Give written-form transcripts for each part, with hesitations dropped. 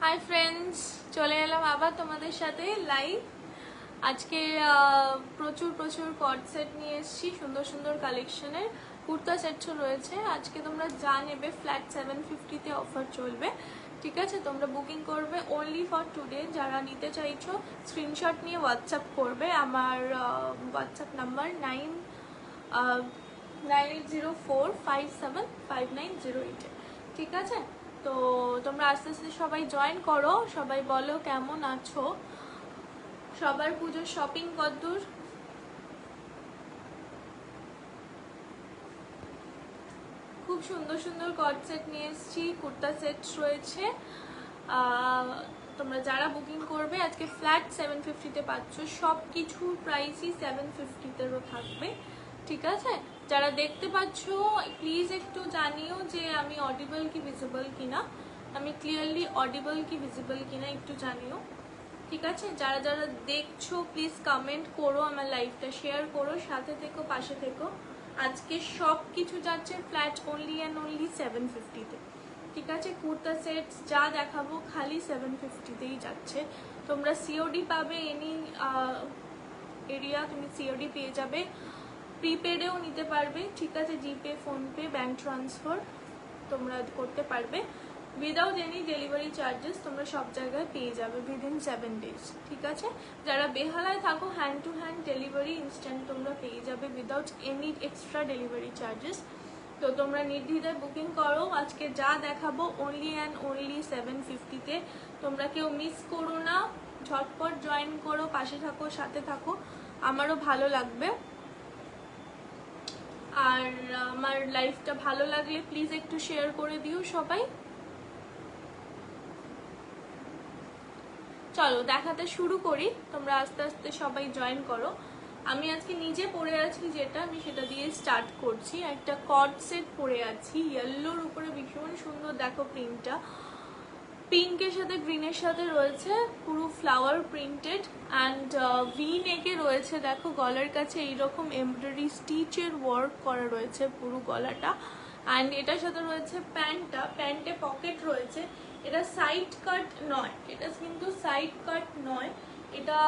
Hi friends, চলে এলাম আবার তোমাদের সাথে লাইভ। আজকে প্রচুর প্রচুর কট সেট নিয়ে এসেছি, সুন্দর সুন্দর কালেকশনের কুর্তা সেটও রয়েছে। আজকে তোমরা যা নেবে ফ্ল্যাট 750-তে অফার চলবে, ঠিক আছে? তোমরা বুকিং করবে অনলি ফর টুডে। যারা নিতে চাইছো স্ক্রিনশট নিয়ে হোয়াটসঅ্যাপ করবে। আমার হোয়াটসঅ্যাপ নাম্বার 9804575908, ঠিক আছে? তো তোমরা আস্তে আস্তে সবাই জয়েন করো, সবাই বলো কেমন আছো, সবার পুজোর শপিং কতদূর। খুব সুন্দর সুন্দর কট সেট নিয়ে এসেছি, কুর্তা সেট রয়েছে। তোমরা যারা বুকিং করবে আজকে ফ্ল্যাট 750-তে পাচ্ছ। সব কিছুর প্রাইসই 750-তেও থাকবে, ঠিক আছে? যারা দেখতে পাচ্ছ প্লিজ একটু জানিও যে আমি অডিবল কি ভিজিবল কিনা, আমি ক্লিয়ারলি অডিবল কি ভিজিবল কিনা একটু জানিও, ঠিক আছে? যারা যারা দেখছো প্লিজ কমেন্ট করো, আমার লাইভটা শেয়ার করো, সাথে থেকো, পাশে থেকো। আজকে সব কিছু যাচ্ছে ফ্ল্যাট অনলি অ্যান্ড অনলি 750-তে, ঠিক আছে? কুর্তা সেটস যা দেখাবো খালি 750-তেই যাচ্ছে। তোমরা সিওডি পাবে, এনি এরিয়া তুমি সিওডি পেয়ে যাবে, প্রিপেডেও নিতে পারবে, ঠিক আছে? জিপে, ফোনপে, ব্যাঙ্ক ট্রান্সফার তোমরা করতে পারবে উইদাউট এনি ডেলিভারি চার্জেস। তোমরা সব জায়গায় পেয়ে যাবে উইদিন 7 days, ঠিক আছে? যারা বেহালায় থাকো hand to hand delivery instant তোমরা পেয়ে যাবে without any extra delivery charges. তো তোমরা নির্দ্বিধায় বুকিং করো। আজকে যা দেখাবো অনলি অ্যান্ড অনলি 750-তে। তোমরা কেউ মিস করো না, ঝটপট জয়েন করো, পাশে থাকো, সাথে থাকো, আমারও ভালো লাগবে। আর আমার লাইফটা ভালো লাগলে প্লিজ একটু শেয়ার করে দিও সবাই। চলো দেখাতে শুরু করি, তোমরা আস্তে আস্তে সবাই জয়েন করো। আমি আজকে নিজে পরে আছি যেটা, আমি সেটা দিয়ে স্টার্ট করছি। একটা কট সেট পরে আছি ইয়েলোর উপরে, ভীষণ সুন্দর, দেখো প্রিন্টটা পিঙ্কের সাথে গ্রিনের সাথে রয়েছে, পুরো ফ্লাওয়ার প্রিন্টেড অ্যান্ড ভি নেকে রয়েছে। দেখো গলার কাছে এইরকম এমব্রয়ডারি স্টিচের ওয়ার্ক করা রয়েছে পুরো গলাটা। অ্যান্ড এটার সাথে রয়েছে প্যান্টটা, প্যান্টে পকেট রয়েছে। এটা সাইড কাট নয়, এটা কিন্তু সাইড কাট নয়, এটা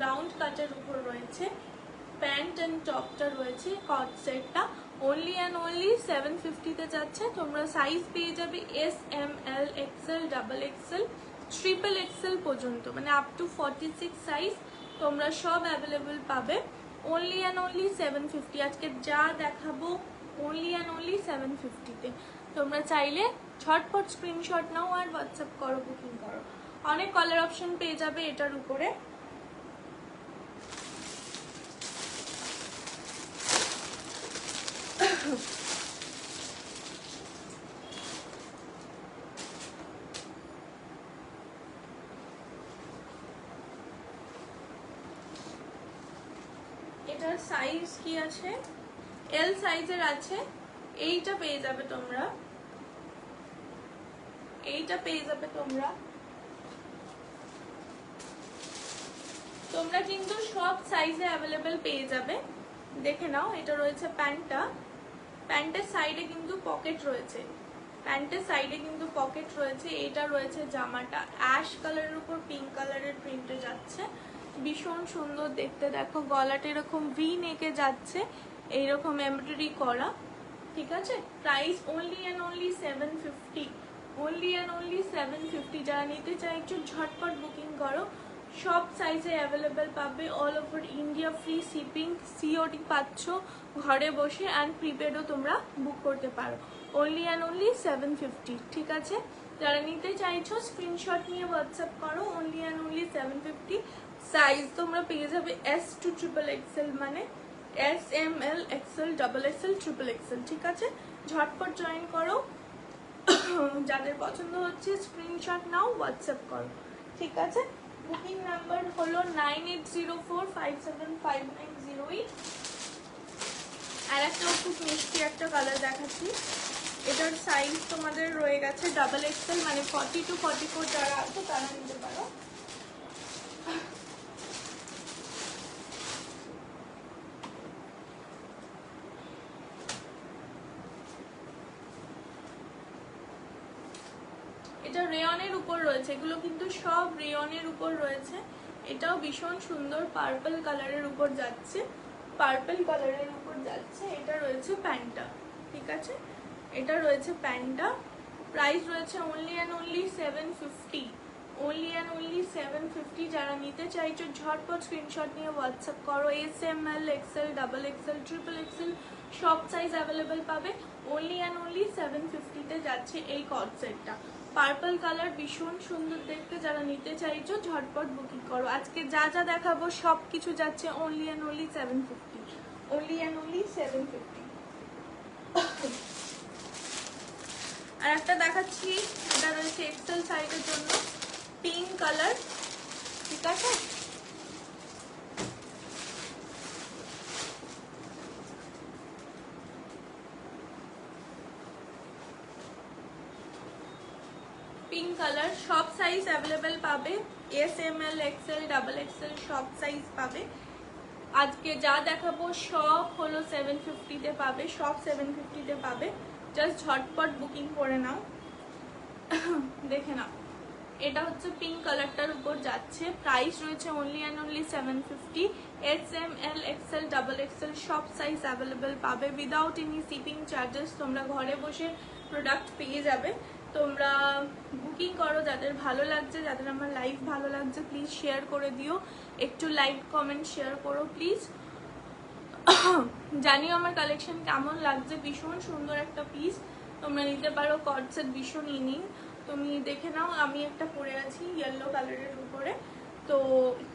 রাউন্ড কাটের উপর রয়েছে। প্যান্ট অ্যান্ড টপটা রয়েছে কট সেটটা অনলি অ্যান্ড অনলি 750-তে যাচ্ছে। তোমরা সাইজ পেয়ে যাবে S, M, L, XL, double XL, triple XL পর্যন্ত, মানে আপ টু 46 সাইজ তোমরা সব অ্যাভেলেবল পাবে অনলি অ্যান্ড অনলি 750। আজকে যা দেখাবো অনলি অ্যান্ড অনলি 750-তে। তোমরা চাইলে ঝটপট স্ক্রিনশট নাও আর হোয়াটসঅ্যাপ করো, বুকিং করো। অনেক কালার অপশন পেয়ে যাবে এটার উপরে। এটার সাইজ কি আছে? এল সাইজের আছে, এইটা পেয়ে যাবে তোমরা, এইটা পেয়ে যাবে তোমরা। তোমরা কিন্তু সব সাইজে অ্যাভেলেবেল পেয়ে যাবে, দেখে নাও। এটা রয়েছে প্যান্টটা, প্যান্টের সাইডে কিন্তু পকেট রয়েছে, প্যান্টের সাইডে কিন্তু পকেট রয়েছে। এটা রয়েছে জামাটা, অ্যাশ কালারের উপর পিঙ্ক কালারের প্রিন্টে যাচ্ছে, ভীষণ সুন্দর দেখতে। দেখো গলাটা এরকম ভি নেকে যাচ্ছে, এইরকম এমব্রয়ডারি করা, ঠিক আছে? Price only and only 750, only and only 750। যারা নিতে চাইছো ঝটপট বুকিং করো, সব সাইজে অ্যাভেলেবেল পাবে, all over India free shipping, COD পাচ্ছ ঘরে বসে, অ্যান্ড প্রিপেডও তোমরা বুক করতে পারো অনলি অ্যান্ড অনলি 750, ঠিক আছে? যারা নিতে চাইছো স্ক্রিনশট নিয়ে হোয়াটসঅ্যাপ করো, অনলি অ্যান্ড অনলি 750। সাইজ তোমরা পেয়ে যাবে এস টু ট্রিপল এক্সেল, মানে S, M, L, XL, double XL, triple XL, ঠিক আছে? ঝটপট জয়েন করো, যাদের পছন্দ হচ্ছে স্ক্রিনশট নাও, হোয়াটসঅ্যাপ করো, ঠিক আছে? বুকিং নাম্বার হলো 9804575908। আর একটা খুব মিষ্টি একটা কালার দেখাচ্ছি, এটার সাইজ তোমাদের রয়ে গেছে ডাবল এক্সেল, মানে 40 to 44 যারা আছে তারা নিতে পারো। এটা রেয়নের উপর রয়েছে, এগুলো কিন্তু সব রেয়নের উপর রয়েছে। এটাও ভীষণ সুন্দর পার্পল কালারের উপর যাচ্ছে, পার্পল কালারের উপর যাচ্ছে। এটা রয়েছে প্যান্টটা, ঠিক আছে, এটা রয়েছে প্যান্টটা। প্রাইস রয়েছে only and only 750, only and only 750। যারা নিতে চাইছো ঝটপট স্ক্রিনশট নিয়ে হোয়াটসঅ্যাপ করো। S M L XL, double XL, triple XL সব সাইজ অ্যাভেলেবেল পাবে। অনলি অ্যান্ড অনলি 750-তে যাচ্ছে এই কট সেটটা। পার্পল কালার ভীষণ সুন্দর দেখতে, যারা নিতে চাইছো ঝটপট বুকিং করো। আজকে যা যা দেখাবো সব কিছু যাচ্ছে only and only 750, only and only 750। আর একটা দেখাচ্ছি, এটা রয়েছে এক্সেল সাইজের জন্য, পিঙ্ক কালার, ঠিক আছে। পিঙ্ক কালার, সব সাইজ অ্যাভেলেবেল পাবে, S M L XL, double XL সব সাইজ পাবে। আজকে যা দেখাবো সব হলো 750-তে পাবে, সব 750-তে পাবে। জাস্ট ঝটপট বুকিং করে নাও, দেখে নাও। এটা হচ্ছে পিঙ্ক কালারটার উপর যাচ্ছে, প্রাইস রয়েছে only and only 750। S M L XL, double XL সব সাইজ অ্যাভেলেবেল পাবে উইদাউট এনি শিপিং চার্জেস। তোমরা ঘরে বসে প্রোডাক্ট পেয়ে যাবে। তোমরা বুকিং করো, যাদের ভালো লাগছে, যাদের আমার লাইভ ভালো লাগছে প্লিজ শেয়ার করে দিও, একটু লাইক কমেন্ট শেয়ার করো প্লিজ। জানিও আমার কালেকশন কেমন লাগছে, ভীষণ সুন্দর একটা পিস, তোমরা নিতে পারো। কট সেট ভীষণ ইউনিক, তুমি দেখে নাও। আমি একটা পরে আছি ইয়েলো কালারের উপরে, তো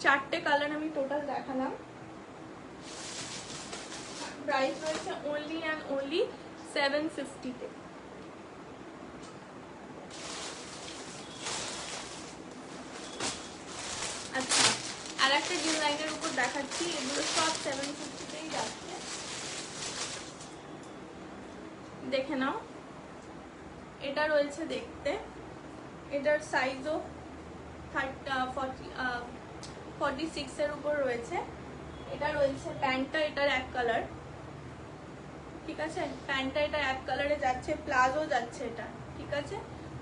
4টে কালার আমি টোটাল দেখালাম। প্রাইস রয়েছে অনলি অ্যান্ড অনলি 750-তে। আচ্ছা, আর একটা ডিজাইনের উপর দেখাচ্ছি, এগুলো সব 750-তেই যাচ্ছে, দেখে নাও। এটা রয়েছে দেখতে, এটার সাইজও 46-এর উপর রয়েছে। এটা রয়েছে প্যান্টটা, এটার এক কালার, ঠিক আছে, প্যান্টটা এটা এক কালারে যাচ্ছে, প্লাজো যাচ্ছে এটা, ঠিক আছে,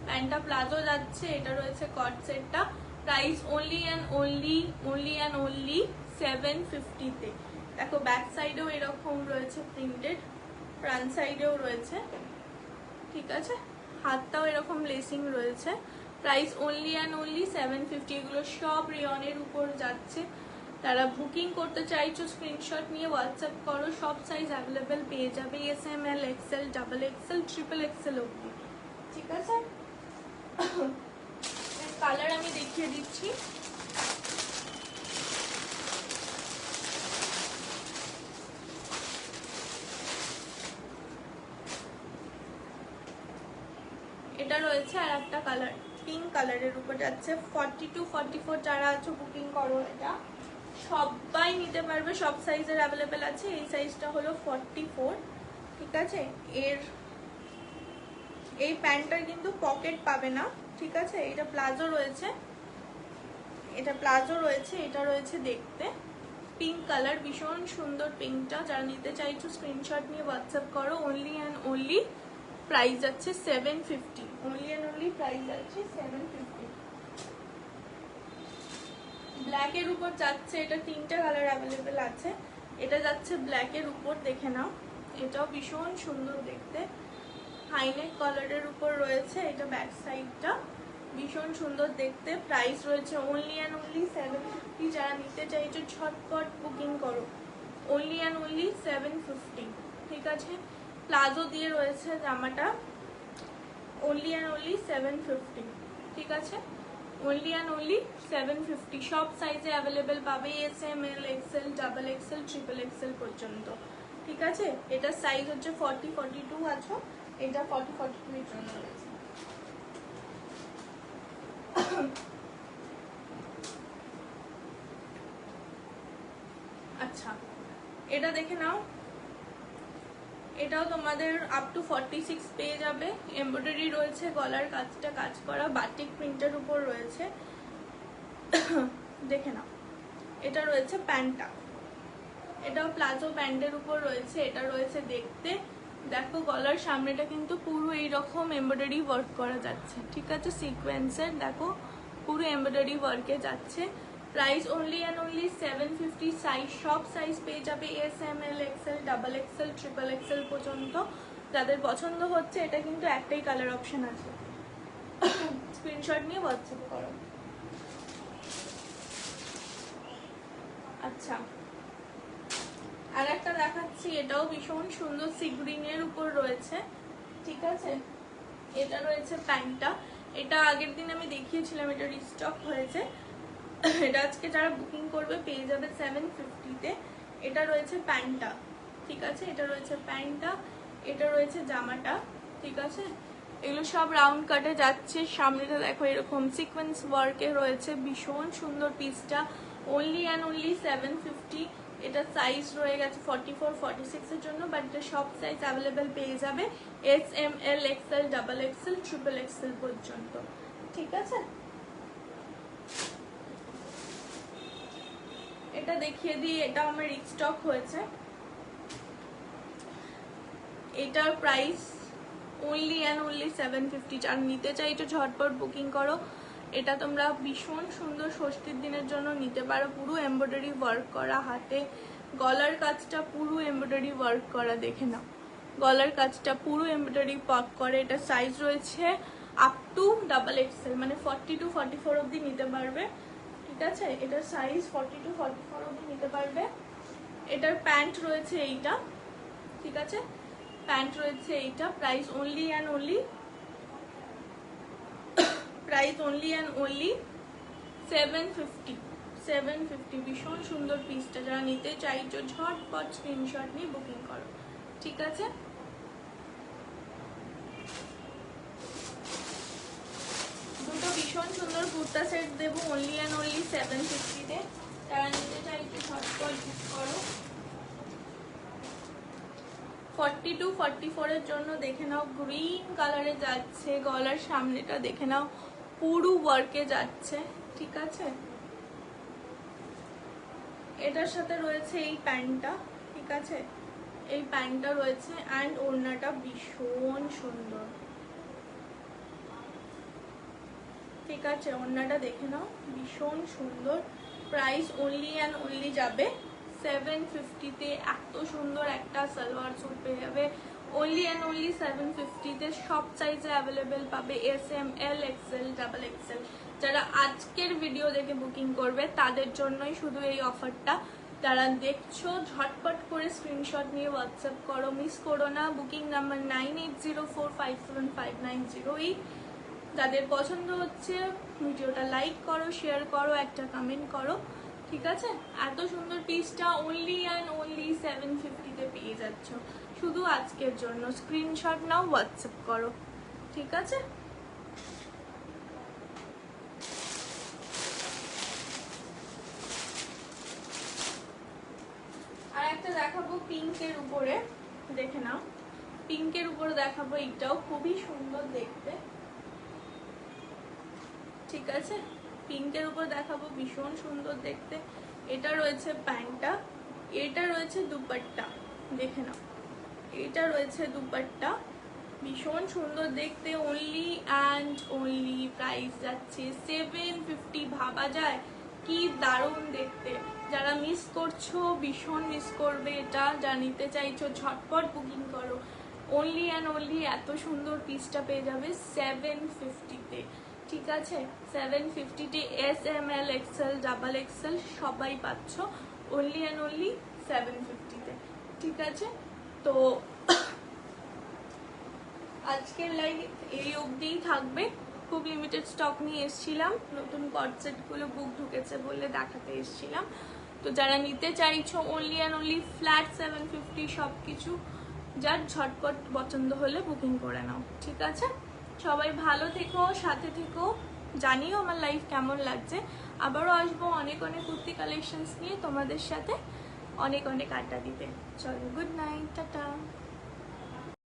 প্যান্টটা প্লাজো যাচ্ছে। এটা রয়েছে কট সেটটা, price only and only, only and only 750-তে। দেখো ব্যাক সাইডেও এরকম রয়েছে প্রিন্টেড, ফ্রন্ট সাইডেও রয়েছে, ঠিক আছে, হাতটাও এরকম লেসিং রয়েছে। Price only and only 750। এগুলো সব রেয়নের উপর যাচ্ছে। তারা বুকিং করতে চাইছো স্ক্রিনশট নিয়ে হোয়াটসঅ্যাপ করো, সব সাইজ অ্যাভেলেবেল পেয়ে যাবে, S M L XL, double XL, triple XL অবধি, ঠিক আছে। কালার আমি দেখিয়ে দিচ্ছি, এটা রয়েছে আর একটা কালার, পিঙ্ক কালারের উপর যাচ্ছে। 42, 44 যারা আছো বুকিং করো, এটা সবাই নিতে পারবে, সব সাইজের অ্যাভেলেবেল আছে। এই সাইজটা হলো 44, ঠিক আছে। এই প্যান্টটার কিন্তু পকেট পাবে না, ঠিক আছে। এটা প্লাজো রয়েছে, এটা প্লাজো রয়েছে, এটা রয়েছে দেখতে পিঙ্ক কালার, ভীষণ সুন্দর পিঙ্কটা। যারা নিতে চাইছো স্ক্রিনশট নিয়ে হোয়াটসঅ্যাপ করো। অনলি অ্যান্ড অনলি প্রাইস যাচ্ছে 750, অনলি অ্যান্ড অনলি প্রাইস যাচ্ছে 750। ব্ল্যাকের উপর যাচ্ছে, এটা 3টে কালার অ্যাভেলেবেল আছে। এটা যাচ্ছে ব্ল্যাকের উপর, দেখে নাও, এটাও ভীষণ সুন্দর দেখতে, হাইনেক কালারের উপর রয়েছে। এটা ব্যাক সাইডটা ভীষণ সুন্দর দেখতে। প্রাইস রয়েছে অনলি অ্যান্ড অনলি 750। যারা নিতে চাইছো ঝটপট বুকিং করো, অনলি অ্যান্ড অনলি 750, ঠিক আছে। প্লাজো দিয়ে রয়েছে জামাটা, অনলি অ্যান্ড অনলি 750, ঠিক আছে, অনলি অ্যান্ড অনলি 750। সব সাইজে অ্যাভেলেবেল পাবে, S M L XL, double XL, triple XL পর্যন্ত, ঠিক আছে। এটার সাইজ হচ্ছে 40, 42 আছো, এটা 40, 42 এর জন্য রয়েছে। আচ্ছা, এটা দেখে নাও, এটাও তোমাদের আপ টু 46 পেয়ে যাবে। এমব্রয়ডারি রয়েছে, গলার কাজটা কাজ করা, বাটিক প্রিন্টের উপর রয়েছে, দেখে নাও। এটা রয়েছে প্যান্টটা, এটাও প্লাজো প্যান্টের উপর রয়েছে। এটা রয়েছে দেখতে দেখো গলার সামনেটা কিন্তু পুরো এইরকম এমব্রয়ডারি ওয়ার্ক করা যাচ্ছে, ঠিক আছে, সিকোয়েন্সের দেখো পুরো এমব্রয়ডারি ওয়ার্কে যাচ্ছে। Price only and only 750। Size সব সাইজ পেয়ে যাবে, S M L XL double XL triple XL পর্যন্ত। যাদের পছন্দ হচ্ছে, এটা কিন্তু একটাই কালার অপশন আছে, স্ক্রিনশট নিয়ে হোয়াটসঅ্যাপ করো। আচ্ছা, আর একটা দেখাচ্ছি, এটাও ভীষণ সুন্দর সি গ্রিন এর উপর রয়েছে, ঠিক আছে। এটা রয়েছে প্যান্টটা, এটা আগের দিন আমি দেখিয়েছিলাম, এটা রিস্টক হয়েছে। এটা আজকে যারা বুকিং করবে পেয়ে যাবে 750-তে। এটা রয়েছে প্যান্টটা, ঠিক আছে, এটা রয়েছে প্যান্টটা, এটা রয়েছে জামাটা, ঠিক আছে। এগুলো সব রাউন্ড কাটে যাচ্ছে। সামনেটা দেখো এরকম সিকোয়েন্স ওয়ার্কে রয়েছে, ভীষণ সুন্দর পিসটা। Only and only 750। এটা সাইজ রয়ে গেছে 44, 46 এর জন্য, বাট এটা সব সাইজ অ্যাভেলেবেল পেয়ে যাবে, S M L XL double XL triple XL পর্যন্ত, ঠিক আছে। এটা দেখিয়ে দিই, এটা আমার রিস্টক হয়েছে। এটার প্রাইস অনলি অ্যান্ড অনলি 750। যারা নিতে চাইছো ঝটপট বুকিং করো। এটা তোমরা ভীষণ সুন্দর ষষ্ঠীর দিনের জন্য নিতে পারো। পুরো এমব্রয়ডারি ওয়ার্ক করা, হাতে গলার কাজটা পুরো এমব্রয়ডারি ওয়ার্ক করা, দেখে নাও গলার কাজটা পুরো এমব্রয়ডারি ওয়ার্ক করে। এটা সাইজ রয়েছে আপ টু ডাবল এক্সেল, মানে 40 to 44 অবধি নিতে পারবে, ঠিক আছে। এটার সাইজ 40 to 44 অবধি নিতে পারবে। এটার প্যান্ট রয়েছে এইটা, ঠিক আছে, প্যান্ট রয়েছে এইটা। Price only and only 750। 750, ভীষণ সুন্দর পিসটা। যারা নিতে চাইছো ঝটপট স্ক্রিনশট নিয়ে বুকিং করো, ঠিক আছে। দুটো ভীষণ সুন্দর কুর্তা সেট দেবো অনলি অ্যান্ড অনলি 750-তে। যারা নিতে চাইছো ঝটপট বুক করো। 40 to 44 এর জন্য দেখে নাও গ্রিন কালারে যাচ্ছে, গলার সামনেটা দেখে নাও পুরো ওয়ার্কে যাচ্ছে, ঠিক আছে। এটার সাথে রয়েছে এই প্যান্টটা, ঠিক আছে, এই প্যান্টটা রয়েছে, অ্যান্ড ওড়নাটা ভীষণ সুন্দর, ঠিক আছে। ওড়নাটা দেখে নাও ভীষণ সুন্দর। প্রাইস অনলি অ্যান্ড অনলি যাবে 750-তে। এত সুন্দর একটা সালোয়ার স্যুট পেয়ে যাবে অনলি অ্যান্ড অনলি 750-তে। সব সাইজে অ্যাভেলেবেল পাবে, S M L XL double XL. যারা আজকের ভিডিও দেখে বুকিং করবে তাদের জন্যই শুধু এই অফারটা। যারা দেখছো ঝটপট করে স্ক্রিনশট নিয়ে হোয়াটসঅ্যাপ করো, মিস করো না। Booking number 9804575908। যাদের পছন্দ হচ্ছে ভিডিওটা লাইক করো, শেয়ার করো, একটা কমেন্ট করো, ঠিক আছে। এত সুন্দর পিসটা অনলি অ্যান্ড অনলি 750-তে পেয়ে যাচ্ছ শুধু আজকের জন্য। স্ক্রিনশট নাও, হোয়াটসঅ্যাপ করো, ঠিক আছে। আর একটা দেখাবো পিঙ্কের উপরে, দেখে নাও পিঙ্কের উপরে দেখাবো, এটাও খুবই সুন্দর দেখতে, ঠিক আছে। পিঙ্কের উপর দেখাবো, ভীষণ সুন্দর দেখতে। এটা রয়েছে প্যান্টটা, এটা রয়েছে দুপাট্টা, দেখে নাও এটা রয়েছে দুপাট্টা, ভীষণ সুন্দর দেখতে। অনলি অ্যান্ড অনলি প্রাইস যাচ্ছে 750। ভাবা যায় কি দারুণ দেখতে। যারা মিস করছো ভীষণ মিস করবে এটা। যা নিতে চাইছো ঝটপট বুকিং করো। অনলি অ্যান্ড অনলি এত সুন্দর পিসটা পেয়ে যাবে 750-তে, ঠিক আছে। 750-তে S M L XL double XL সবাই পাচ্ছ অনলি অ্যান্ড অনলি 750-তে, ঠিক আছে। তো আজকের লাইভ এই অবধিই থাকবে। খুব লিমিটেড স্টক নিয়ে এসেছিলাম, নতুন কনসেপ্টগুলো বুক ঢুকেছে বলে দেখাতে এসেছিলাম। তো যারা নিতে চাইছো অনলি অ্যান্ড অনলি ফ্ল্যাট 750 সব কিছু। যার ঝটপট পছন্দ হলে বুকিং করে নাও, ঠিক আছে। সবাই ভালো থেকো, সাথে থেকো, জানিও আমার লাইফ কেমন লাগছে। আবারও আসবো অনেক অনেক কুর্তি কালেকশনস নিয়ে তোমাদের সাথে অনেক অনেক আড্ডা দিতে। চলো, গুড নাইট, টাটা।